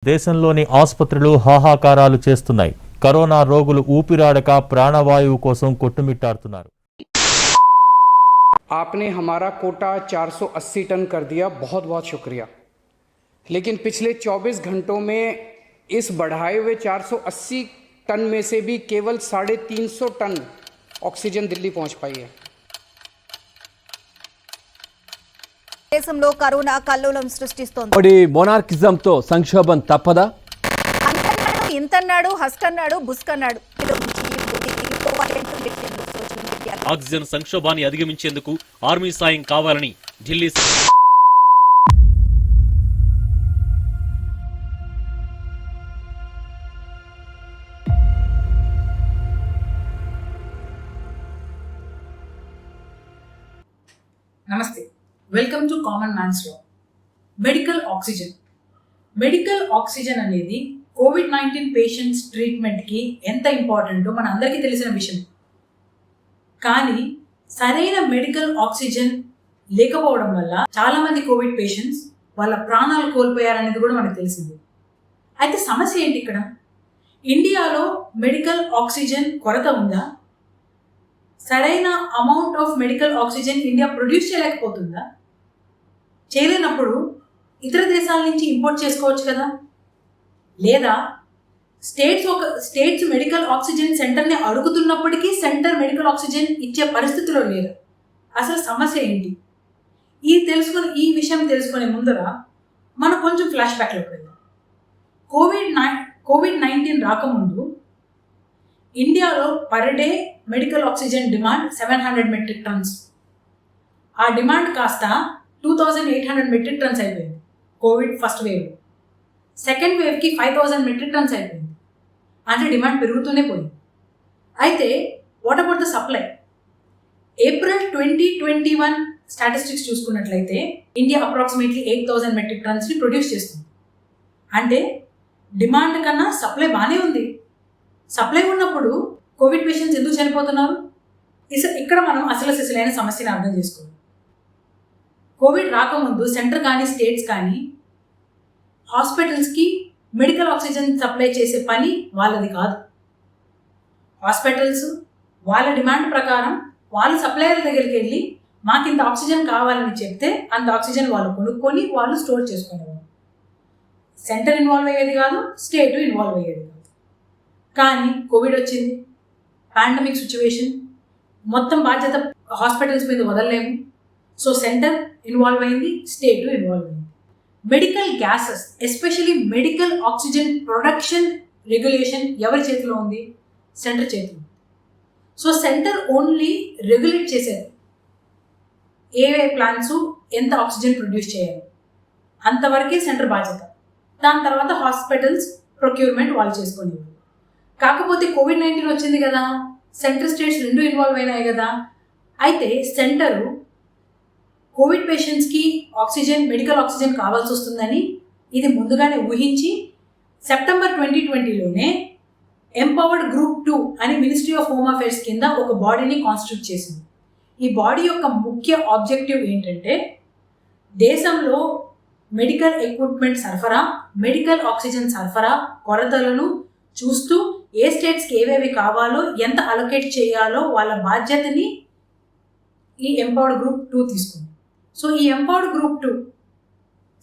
దేశంలోని ఆసుపత్రులు హాహాకారాలు చేస్తున్నాయి. కరోనా రోగులు ఊపిరాడక ప్రాణవాయువు కోసం కొట్టుమిట్టాడుతున్నారు. आपने हमारा कोटा 480 टन कर दिया, बहुत बहुत शुक्रिया। लेकिन पिछले 24 घंटों में इस बढ़ाए हुए 480 टन में से भी केवल 350 टन ऑक्सीजन दिल्ली पहुंच पाई है। దేశంలో కరోనా కల్లోలం సృష్టిస్తోంది. మోడీ మోనార్కిజంతో సంక్షోభం తప్పదా? అంతన్నాడు, ఇంతన్నాడు, హస్కన్నాడు, బుస్కన్నాడు. ఆక్సిజన్ సంక్షోభాన్ని అధిగమించేందుకు ఆర్మీ సాయం కావాలని ఢిల్లీ నమస్తే, welcome to common man's law. Medical oxygen అనేది కోవిడ్-19 పేషెంట్స్ ట్రీట్మెంట్కి ఎంత ఇంపార్టెంటో మన అందరికీ తెలిసిన విషయం. కానీ సరైన మెడికల్ ఆక్సిజన్ లేకపోవడం వల్ల చాలామంది కోవిడ్ పేషెంట్స్ వాళ్ళ ప్రాణాలు కోల్పోయారనేది కూడా మనకు తెలిసింది. అయితే సమస్య ఏంటి ఇక్కడ? ఇండియాలో మెడికల్ ఆక్సిజన్ కొరత ఉందా? సరైన amount of medical oxygen India produce చేయలేకపోతుందా? చేయలేనప్పుడు ఇతర దేశాల నుంచి ఇంపోర్ట్ చేసుకోవచ్చు కదా? లేదా స్టేట్స్ మెడికల్ ఆక్సిజన్ సెంటర్ని అడుగుతున్నప్పటికీ సెంటర్ మెడికల్ ఆక్సిజన్ ఇచ్చే పరిస్థితిలో లేదు. అసలు సమస్య ఏంటి? ఈ విషయం తెలుసుకునే ముందర మనం కొంచెం ఫ్లాష్ బ్యాక్లోకి వెళ్దాం. కోవిడ్-19 రాకముందు ఇండియాలో per day medical oxygen demand 700 metric tons. ఆ డిమాండ్ కాస్త 2800 మెట్రిక్ టన్స్ అయిపోయింది కోవిడ్ ఫస్ట్ వేవ్. సెకండ్ వేవ్కి 5000 మెట్రిక్ టన్స్ అయిపోయింది. అంటే డిమాండ్ పెరుగుతూనే పోయింది. అయితే what about the supply? April 2021 statistics చూసుకున్నట్లయితే ఇండియా అప్రాక్సిమేట్లీ 8000 మెట్రిక్ టన్స్ని ప్రొడ్యూస్ చేస్తుంది. అంటే డిమాండ్ కన్నా సప్లై బాగానే ఉంది. సప్లై ఉన్నప్పుడు కోవిడ్ పేషెంట్స్ ఎందుకు చనిపోతున్నారు? ఇక్కడ మనం అసలైన సమస్యను అర్థం చేసుకోవాలి. కోవిడ్ రాకముందు సెంటర్ కానీ స్టేట్స్ కానీ హాస్పిటల్స్కి మెడికల్ ఆక్సిజన్ సప్లై చేసే పని వాళ్ళది కాదు. హాస్పిటల్స్ వాళ్ళ డిమాండ్ ప్రకారం వాళ్ళ సప్లయర్ దగ్గరికి వెళ్ళి మాకు ఇంత ఆక్సిజన్ కావాలని చెప్తే అంత ఆక్సిజన్ వాళ్ళు కొనుక్కొని వాళ్ళు స్టోర్ చేసుకునేవారు. సెంటర్ ఇన్వాల్వ్ అయ్యేది కాదు, స్టేట్ ఇన్వాల్వ్ అయ్యేది కాదు. కానీ కోవిడ్ వచ్చింది, పాండమిక్ సిచ్యువేషన్, మొత్తం బాధ్యత హాస్పిటల్స్ మీద వదలలేము. సో సెంటర్ ఇన్వాల్వ్ అయింది, స్టేట్ ఇన్వాల్వ్ అయింది. Medical gases especially medical oxygen production regulation ఎవరి చేతిలో ఉంది? సెంటర్ చేతిలో. సో సెంటర్ ఓన్లీ రెగ్యులేట్ చేసేది ఏ ప్లాన్స్ ఎంత ఆక్సిజన్ ప్రొడ్యూస్ చేయాలి అంతవరకే సెంటర్ బాధ్యత. దాని తర్వాత హాస్పిటల్స్ ప్రొక్యూర్మెంట్ వాళ్ళు చేసుకునేవారు. కాకపోతే కోవిడ్-19 వచ్చింది కదా, సెంటర్ స్టేట్స్ రెండు ఇన్వాల్వ్ అయినాయి కదా. అయితే సెంటరు కోవిడ్ పేషెంట్స్కి మెడికల్ ఆక్సిజన్ కావాల్సి వస్తుందని ఇది ముందుగానే ఊహించి సెప్టెంబర్ 2020లోనే ఎంపవర్డ్ గ్రూప్ 2 అని మినిస్ట్రీ ఆఫ్ హోమ్ అఫైర్స్ కింద ఒక బాడీని కాన్స్టిట్యూట్ చేసింది. ఈ బాడీ యొక్క ముఖ్య ఆబ్జెక్టివ్ ఏంటంటే దేశంలో మెడికల్ ఎక్విప్మెంట్ సరఫరా, మెడికల్ ఆక్సిజన్ సరఫరా కొరతలను చూస్తూ ఏ స్టేట్స్కి ఏవేవి కావాలో ఎంత అలొకేట్ చేయాలో వాళ్ళ బాధ్యతని ఈ ఎంపవర్డ్ గ్రూప్ 2 తీసుకుంది. సో ఈ ఎంపవర్డ్ గ్రూప్ 2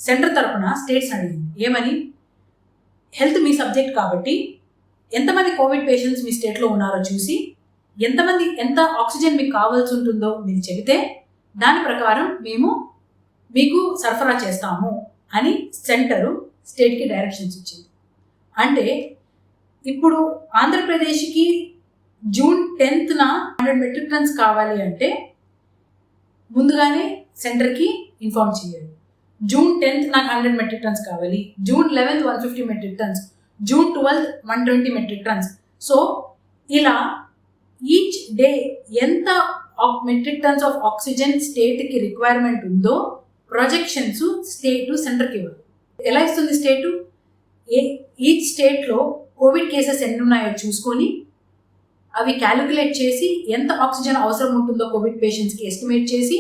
సెంటర్ తరఫున స్టేట్స్ అడిగింది ఏమని? హెల్త్ మీ సబ్జెక్ట్ కాబట్టి ఎంతమంది కోవిడ్ పేషెంట్స్ మీ స్టేట్లో ఉన్నారో చూసి ఎంత ఆక్సిజన్ మీకు కావాల్సి ఉంటుందో మీరు చెబితే దాని ప్రకారం మేము మీకు సరఫరా చేస్తాము అని సెంటరు స్టేట్కి డైరెక్షన్స్ ఇచ్చింది. అంటే ఇప్పుడు ఆంధ్రప్రదేశ్కి జూన్ 10న 100 మెట్రిక్ టన్స్ కావాలి అంటే ముందుగానే సెంటర్కి ఇన్ఫార్మ్ చేయాలి. జూన్ 10th నాకు 100 మెట్రిక్ టన్స్ కావాలి, June 11th 150 metric tons, June 12th 120 metric tons. So ఇలా ఈచ్ డే ఎంత మెట్రిక్ టన్స్ ఆఫ్ ఆక్సిజన్ స్టేట్కి రిక్వైర్మెంట్ ఉందో ప్రొజెక్షన్స్ సెంటర్కి ఇవ్వాలి. ఎలా ఇస్తుంది స్టేటు? ఈచ్ స్టేట్లో కోవిడ్ కేసెస్ ఎన్ని ఉన్నాయో చూసుకొని అవి క్యాలిక్యులేట్ చేసి ఎంత ఆక్సిజన్ అవసరం ఉంటుందో కోవిడ్ పేషెంట్స్కి ఎస్టిమేట్ చేసి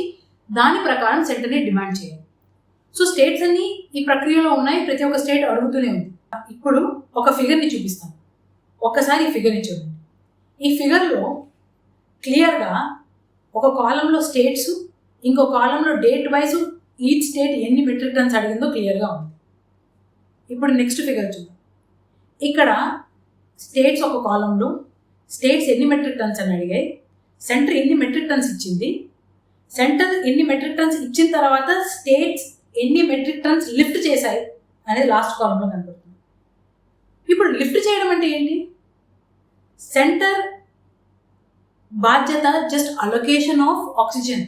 దాని ప్రకారం సెంటర్ని డిమాండ్ చేయాలి. సో స్టేట్స్ అన్ని ఈ ప్రక్రియలో ఉన్నాయి, ప్రతి ఒక్క స్టేట్ అడుగుతూనే ఉంది. ఇప్పుడు ఒక ఫిగర్ని చూపిస్తాను, ఒక్కసారి ఈ ఫిగర్ని చూడండి. ఈ ఫిగర్లో క్లియర్గా ఒక కాలంలో స్టేట్స్, ఇంకో కాలంలో డేట్ వైజ్ ఈచ్ స్టేట్ ఎన్ని మెట్రిక్ టన్స్ అడిగిందో క్లియర్గా ఉంది. ఇప్పుడు నెక్స్ట్ ఫిగర్ చూద్దాం. ఇక్కడ స్టేట్స్ ఒక కాలంలో స్టేట్స్ ఎన్ని మెట్రిక్ టన్స్ అని అడిగాయి, సెంటర్ ఎన్ని మెట్రిక్ టన్స్ ఇచ్చింది, సెంటర్ ఎన్ని మెట్రిక్ టన్స్ ఇచ్చిన తర్వాత స్టేట్స్ ఎన్ని మెట్రిక్ టన్స్ లిఫ్ట్ చేశాయి అనేది లాస్ట్ కాలంలో కనపడుతుంది. ఇప్పుడు లిఫ్ట్ చేయడం అంటే ఏంటి? సెంటర్ బాధ్యత just allocation of oxygen.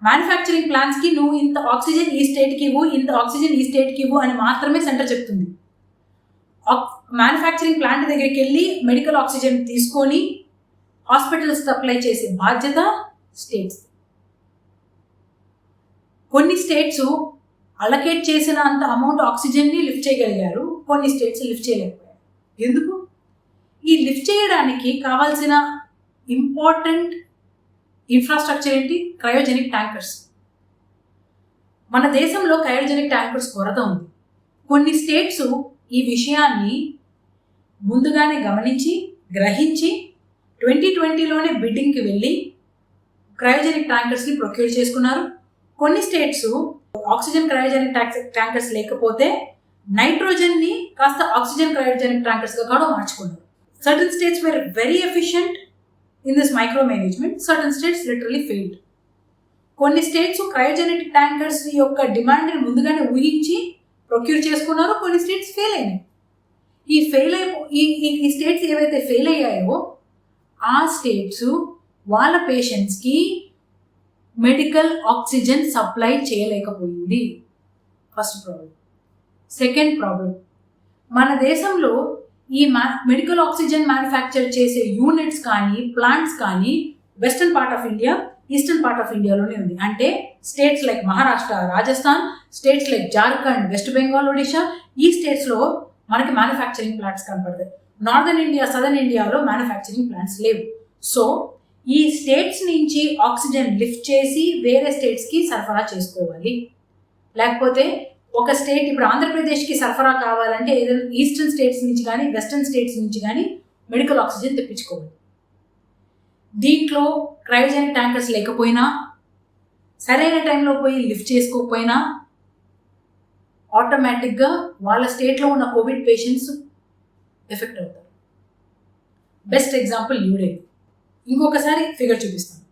Manufacturing ప్లాంట్స్కి నువ్వు ఇంత ఆక్సిజన్ ఈ స్టేట్కి ఇవ్వు, ఇంత ఆక్సిజన్ ఈ స్టేట్కి ఇవ్వు అని మాత్రమే సెంటర్ చెప్తుంది. మ్యానుఫ్యాక్చరింగ్ ప్లాంట్ దగ్గరికి వెళ్ళి మెడికల్ ఆక్సిజన్ తీసుకొని హాస్పిటల్స్ సప్లై చేసే బాధ్యత స్టేట్స్. కొన్ని స్టేట్స్ అలొకేట్ చేసిన అంత అమౌంట్ ఆక్సిజన్ని లిఫ్ట్ చేయగలిగారు, కొన్ని స్టేట్స్ లిఫ్ట్ చేయలేకపోయారు. ఎందుకు? ఈ లిఫ్ట్ చేయడానికి కావాల్సిన ఇంపార్టెంట్ ఇన్ఫ్రాస్ట్రక్చర్ ఏంటి? Cryogenic tankers. మన దేశంలో క్రయోజెనిక్ ట్యాంకర్స్ కొరత ఉంది. కొన్ని స్టేట్స్ ఈ విషయాన్ని ముందుగానే గమనించి గ్రహించి 2020లోనే బిడ్డింగ్కి వెళ్ళి క్రయోజెనిక్ ట్యాంకర్స్ని ప్రొక్యూర్ చేసుకున్నారు. కొన్ని స్టేట్స్ ఆక్సిజన్ క్రయోజెనిక్ ట్యాంకర్స్ లేకపోతే నైట్రోజన్ని కాస్త ఆక్సిజన్ క్రయోజెనిక్ ట్యాంకర్స్గా కూడా మార్చుకున్నారు. Certain states wear very efficient in this micro management, certain states literally failed. కొన్ని స్టేట్స్ క్రయోజెనిక్ ట్యాంకర్స్ యొక్క డిమాండ్ని ముందుగానే ఊహించి ప్రొక్యూర్ చేసుకున్నారు, కొన్ని స్టేట్స్ ఫెయిల్ అయినాయి. ఈ స్టేట్స్ ఏవైతే ఫెయిల్ అయ్యాయో ఆ స్టేట్స్ వాళ్ళ పేషెంట్స్కి మెడికల్ ఆక్సిజన్ సప్లై చేయలేకపోయింది. First problem. సెకండ్ ప్రాబ్లం, మన దేశంలో ఈ మెడికల్ ఆక్సిజన్ మ్యానుఫ్యాక్చర్ చేసే యూనిట్స్ కానీ ప్లాంట్స్ కానీ western part of India, eastern part of ఇండియాలోనే ఉంది. అంటే states like Maharashtra, Rajasthan, states like Jharkhand, west Bengal, Odisha, ఈ స్టేట్స్లో మనకి మ్యానుఫ్యాక్చరింగ్ ప్లాంట్స్ కనపడతాయి. నార్దర్న్ ఇండియా, సదర్న్ ఇండియాలో మ్యానుఫ్యాక్చరింగ్ ప్లాంట్స్ లేవు. సో ఈ స్టేట్స్ నుంచి ఆక్సిజన్ లిఫ్ట్ చేసి వేరే స్టేట్స్కి సరఫరా చేసుకోవాలి. లేకపోతే ఒక స్టేట్, ఇప్పుడు ఆంధ్రప్రదేశ్కి సరఫరా కావాలంటే ఏదైనా ఈస్టర్న్ స్టేట్స్ నుంచి కానీ వెస్టర్న్ స్టేట్స్ నుంచి కానీ మెడికల్ ఆక్సిజన్ తెప్పించుకోవాలి. దీంట్లో క్రయోజెనిక్ ట్యాంకర్స్ లేకపోయినా, సరైన టైంలో పోయి లిఫ్ట్ చేసుకోకపోయినా ఆటోమేటిక్గా వాళ్ళ స్టేట్లో ఉన్న కోవిడ్ పేషెంట్స్ ఎఫెక్ట్ అవుతారు. Best example New Delhi. ఇంకొకసారి ఫిగర్ చూపిస్తాను.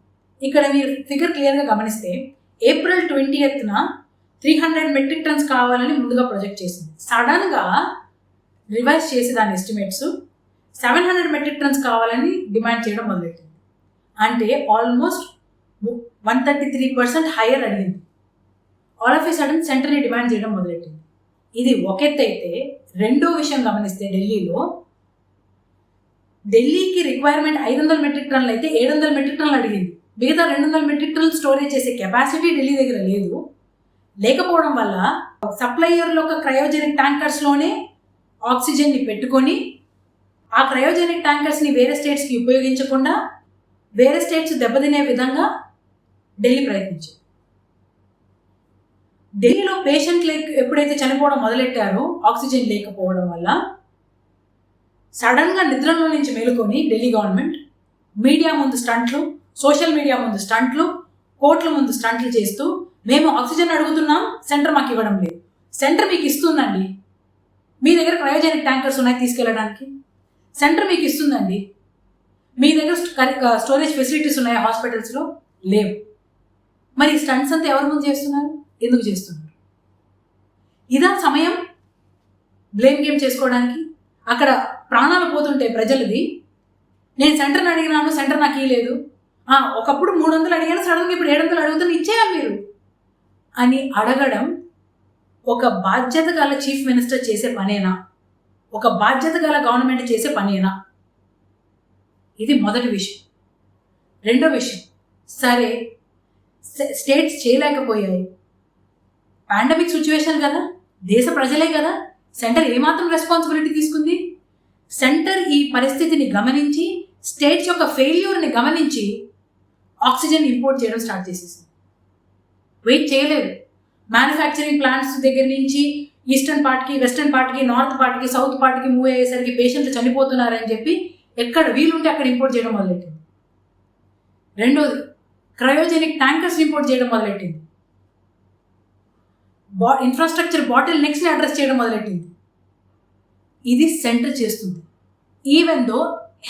ఇక్కడ మీరు ఫిగర్ క్లియర్గా గమనిస్తే April 20th 300 మెట్రిక్ టన్స్ కావాలని ముందుగా ప్రొజెక్ట్ చేసింది. సడన్గా రివైజ్ చేసి దాని ఎస్టిమేట్స్ 700 మెట్రిక్ టన్స్ కావాలని డిమాండ్ చేయడం మొదలెట్టింది. అంటే ఆల్మోస్ట్ 133% హైయర్ అడిగింది. ఆల్ ఆఫ్ ఏ సడన్ సెంటర్ని డిమాండ్ చేయడం మొదలెట్టింది. ఇది ఒక ఎత్తు అయితే, రెండో విషయం గమనిస్తే ఢిల్లీకి రిక్వైర్మెంట్ 500 మెట్రిక్ టన్నులు అయితే 700 మెట్రిక్ టన్నులు అడిగింది. మిగతా 200 మెట్రిక్ టన్నులు స్టోరేజ్ చేసే కెపాసిటీ ఢిల్లీ దగ్గర లేకపోవడం వల్ల సప్లయర్ల యొక్క క్రయోజెనిక్ ట్యాంకర్స్లోనే ఆక్సిజన్ని పెట్టుకొని ఆ క్రయోజెనిక్ ట్యాంకర్స్ని వేరే స్టేట్స్కి ఉపయోగించకుండా వేరే స్టేట్స్ దెబ్బతినే విధంగా ఢిల్లీ ప్రయత్నించింది. ఢిల్లీలో పేషెంట్లు ఎప్పుడైతే చనిపోవడం మొదలెట్టారో ఆక్సిజన్ లేకపోవడం వల్ల సడన్గా నిద్రలో నుంచి మేలుకొని ఢిల్లీ గవర్నమెంట్ మీడియా ముందు స్టంట్లు, సోషల్ మీడియా ముందు స్టంట్లు, కోర్టుల ముందు స్టంట్లు చేస్తూ మేము ఆక్సిజన్ అడుగుతున్నాం, సెంటర్ మాకు ఇవ్వడం లేదు. సెంటర్ మీకు ఇస్తుందండి, మీ దగ్గర క్రయోజెనిక్ ట్యాంకర్స్ ఉన్నాయి తీసుకెళ్ళడానికి, సెంటర్ మీకు ఇస్తుందండి, మీ దగ్గర స్టోరేజ్ ఫెసిలిటీస్ ఉన్నాయి హాస్పిటల్స్లో, లేవు. మరి ఈ స్టంట్స్ అంతా ఎవరి ముందు చేస్తున్నారు, ఎందుకు చేస్తున్నారు? ఇదా సమయం బ్లేమ్ గేమ్ చేసుకోవడానికి? అక్కడ ప్రాణాలు పోతుంటే ప్రజలది, నేను సెంటర్ని అడిగినాను, సెంటర్ నాకు ఇవ్వలేదు, ఒకప్పుడు 300 అడిగాను, సడన్గా ఇప్పుడు 700 అడుగుతాను, ఇచ్చేయాలి మీరు అని అడగడం ఒక బాధ్యత గల చీఫ్ మినిస్టర్ చేసే పనేనా? ఒక బాధ్యత గల గవర్నమెంట్ చేసే పనేనా? ఇది మొదటి విషయం. రెండో విషయం, సరే స్టేట్స్ చేయలేకపోయాయి, పాండమిక్ సిచ్యువేషన్ కదా, దేశ ప్రజలే కదా, సెంటర్ ఏమాత్రం రెస్పాన్సిబిలిటీ తీసుకుంది? సెంటర్ ఈ పరిస్థితిని గమనించి, స్టేట్స్ యొక్క ఫెయిల్యూర్ని గమనించి ఆక్సిజన్ ఇంపోర్ట్ చేయడం స్టార్ట్ చేసేసింది. వెయిట్ చేయలేదు. మ్యానుఫ్యాక్చరింగ్ ప్లాంట్స్ దగ్గర నుంచి ఈస్టర్న్ పార్ట్కి, వెస్టర్న్ పార్ట్కి, నార్త్ పార్ట్కి, సౌత్ పార్ట్కి మూవ్ అయ్యేసరికి పేషెంట్లు చనిపోతున్నారని చెప్పి ఎక్కడ వీలుంటే అక్కడ ఇంపోర్ట్ చేయడం మొదలెట్టింది. రెండోది, క్రయోజెనిక్ ట్యాంకర్స్ ఇంపోర్ట్ చేయడం మొదలెట్టింది. ఇన్ఫ్రాస్ట్రక్చర్ బాటిల్ నెక్స్ట్ని అడ్రస్ చేయడం మొదలెట్టింది. ఇది సెంటర్ చేస్తుంది. Even though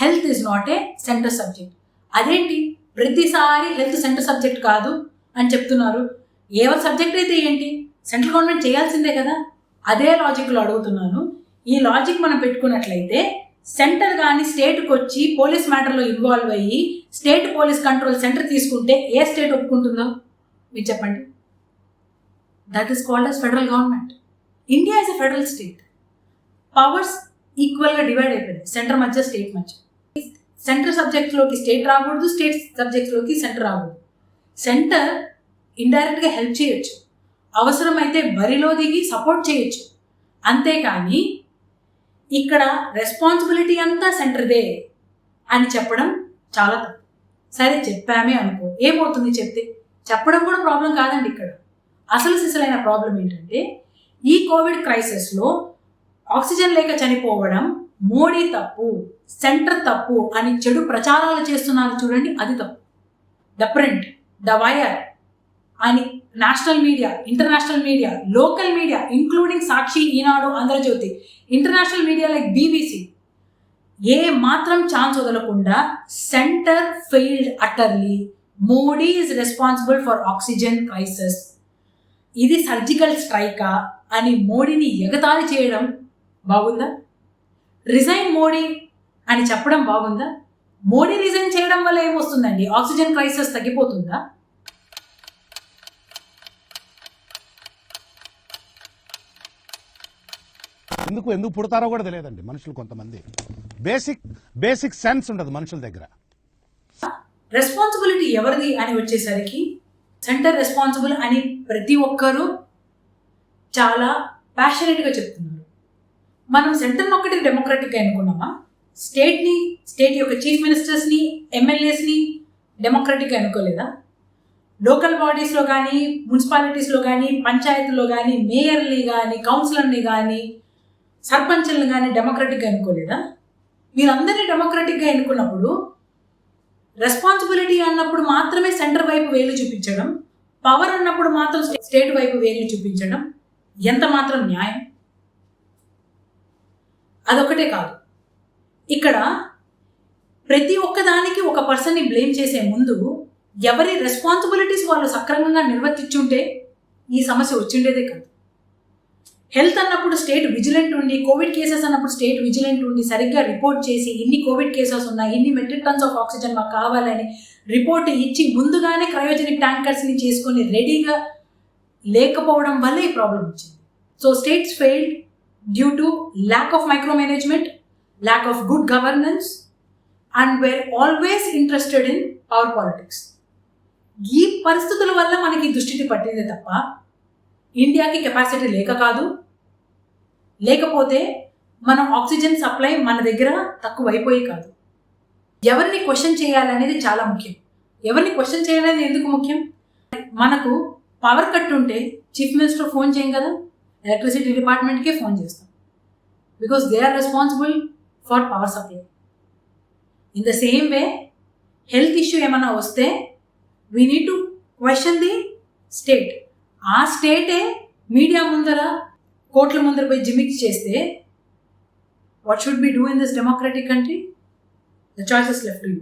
health is not a centre subject. అదేంటి ప్రతిసారి హెల్త్ సెంటర్ సబ్జెక్ట్ కాదు అని చెప్తున్నారు? ఎవరి సబ్జెక్ట్ అయితే ఏంటి, సెంట్రల్ గవర్నమెంట్ చేయాల్సిందే కదా. అదే లాజిక్లో అడుగుతున్నాను. ఈ లాజిక్ మనం పెట్టుకున్నట్లయితే సెంటర్ కానీ స్టేట్కి వచ్చి పోలీస్ మ్యాటర్లో ఇన్వాల్వ్ అయ్యి స్టేట్ పోలీస్ కంట్రోల్ సెంటర్ తీసుకుంటే ఏ స్టేట్ ఒప్పుకుంటుందో మీరు చెప్పండి. That is called as federal government. India is a federal state. Powers ఈక్వల్గా డివైడ్ అయిపోయింది సెంటర్ మధ్య, స్టేట్ మధ్య. సెంటర్ సబ్జెక్ట్లోకి స్టేట్ రాకూడదు, స్టేట్ సబ్జెక్ట్లోకి సెంటర్ రాకూడదు. సెంటర్ ఇండైరెక్ట్గా హెల్ప్ చేయొచ్చు, అవసరమైతే బరిలో దిగి సపోర్ట్ చేయొచ్చు. అంతేకాని ఇక్కడ రెస్పాన్సిబిలిటీ అంతా సెంటర్దే అని చెప్పడం చాలా తప్పు. సరే చెప్పామే అనుకో, ఏమవుతుంది చెప్తే? చెప్పడం కూడా ప్రాబ్లం కాదండి. ఇక్కడ అసలు సిసలైన ప్రాబ్లం ఏంటంటే ఈ కోవిడ్ క్రైసిస్లో ఆక్సిజన్ లేక చనిపోవడం మోడీ తప్పు, సెంటర్ తప్పు అని చెడు ప్రచారాలు చేస్తున్నారు చూడండి, అది తప్పు. ద ప్రింట్, ద వైర్ అని national media, international media, local media including Sakshi, Eenadu, Andhrajyothy, international media like BBC ఏ మాత్రం ఛాన్స్ వదలకుండా center failed utterly, Modi is responsible for oxygen crisis, ఇది సర్జికల్ స్ట్రైకా అని మోడీని ఎగతాళి చేయడం బాగుందా? రిజైన్ మోడీ అని చెప్పడం బాగుందా? మోడీ రిజైన్ చేయడం వల్ల ఏమొస్తుందండి? Oxygen crisis తగ్గిపోతుందా? ఎందుకు పుడతారో కూడా తెలియదండి మనుషులు. కొంతమంది బేసిక్ సెన్స్ ఉండదు మనుషుల దగ్గర. రెస్పాన్సిబిలిటీ ఎవరిది అని వచ్చేసరికి సెంటర్ రెస్పాన్సిబుల్ అని ప్రతి ఒక్కరూ చాలా ప్యాషనేట్గా చెప్తున్నారు. మనం సెంటర్ని ఒక్కటి డెమోక్రటిక్గా ఎన్నుకున్నామా? స్టేట్ యొక్క చీఫ్ మినిస్టర్స్ని, ఎమ్మెల్యేస్ని డెమోక్రటిక్గా ఎన్నుకోలేదా? లోకల్ బాడీస్లో కానీ, మున్సిపాలిటీస్లో కానీ, పంచాయతీలో కానీ, మేయర్ని కానీ, కౌన్సిలర్ని కానీ, సర్పంచ్లను కానీ డెమోక్రటిక్గా ఎన్నుకోలేదా? వీరందరినీ డెమోక్రటిక్గా ఎన్నుకున్నప్పుడు రెస్పాన్సిబిలిటీ అన్నప్పుడు మాత్రమే సెంటర్ వైపు వేలు చూపించడం, పవర్ అన్నప్పుడు మాత్రం స్టేట్ వైపు వేలు చూపించడం ఎంత మాత్రం న్యాయం? అదొకటే కాదు, ఇక్కడ ప్రతి ఒక్కదానికి ఒక పర్సన్ని బ్లేమ్ చేసే ముందు ఎవరి రెస్పాన్సిబిలిటీస్ వాళ్ళు సక్రమంగా నిర్వర్తించుంటే ఈ సమస్య వచ్చిండేదే కాదు. హెల్త్ అన్నప్పుడు స్టేట్ విజిలెంట్ ఉండి, కోవిడ్ కేసెస్ అన్నప్పుడు స్టేట్ విజిలెంట్ ఉండి సరిగ్గా రిపోర్ట్ చేసి ఇన్ని కోవిడ్ కేసెస్ ఉన్నాయి, ఇన్ని మెట్రిక్ టన్స్ ఆఫ్ ఆక్సిజన్ మాకు కావాలని రిపోర్ట్ ఇచ్చి ముందుగానే క్రయోజెనిక్ ట్యాంకర్స్ని చేసుకొని రెడీగా లేకపోవడం వల్ల ఈ ప్రాబ్లం వచ్చింది. So states failed due to lack of micro management, lack of good governance and wear always interested in power politics. ఈ పరిస్థితుల వల్ల మనకి దుస్థితి పట్టిందే తప్ప ఇండియాకి కెపాసిటీ లేక కాదు. లేకపోతే మనం ఆక్సిజన్ సప్లై మన దగ్గర తక్కువైపోయి కాదు. ఎవరిని క్వశ్చన్ చేయాలనేది చాలా ముఖ్యం. ఎవరిని క్వశ్చన్ చేయాలనేది ఎందుకు ముఖ్యం? మనకు పవర్ కట్ ఉంటే చీఫ్ మినిస్టర్ ఫోన్ చేయం కదా, ఎలక్ట్రిసిటీ డిపార్ట్మెంట్కే ఫోన్ చేస్తాం. Because they are responsible for power supply. In the same way health issue ఏమన్నా వస్తే we need to question the state. ఆ స్టేటే మీడియా ముందర, కోర్టుల ముందర పోయి జిమిక్స్ చేస్తే what should we do in this democratic country? The choice is left to you.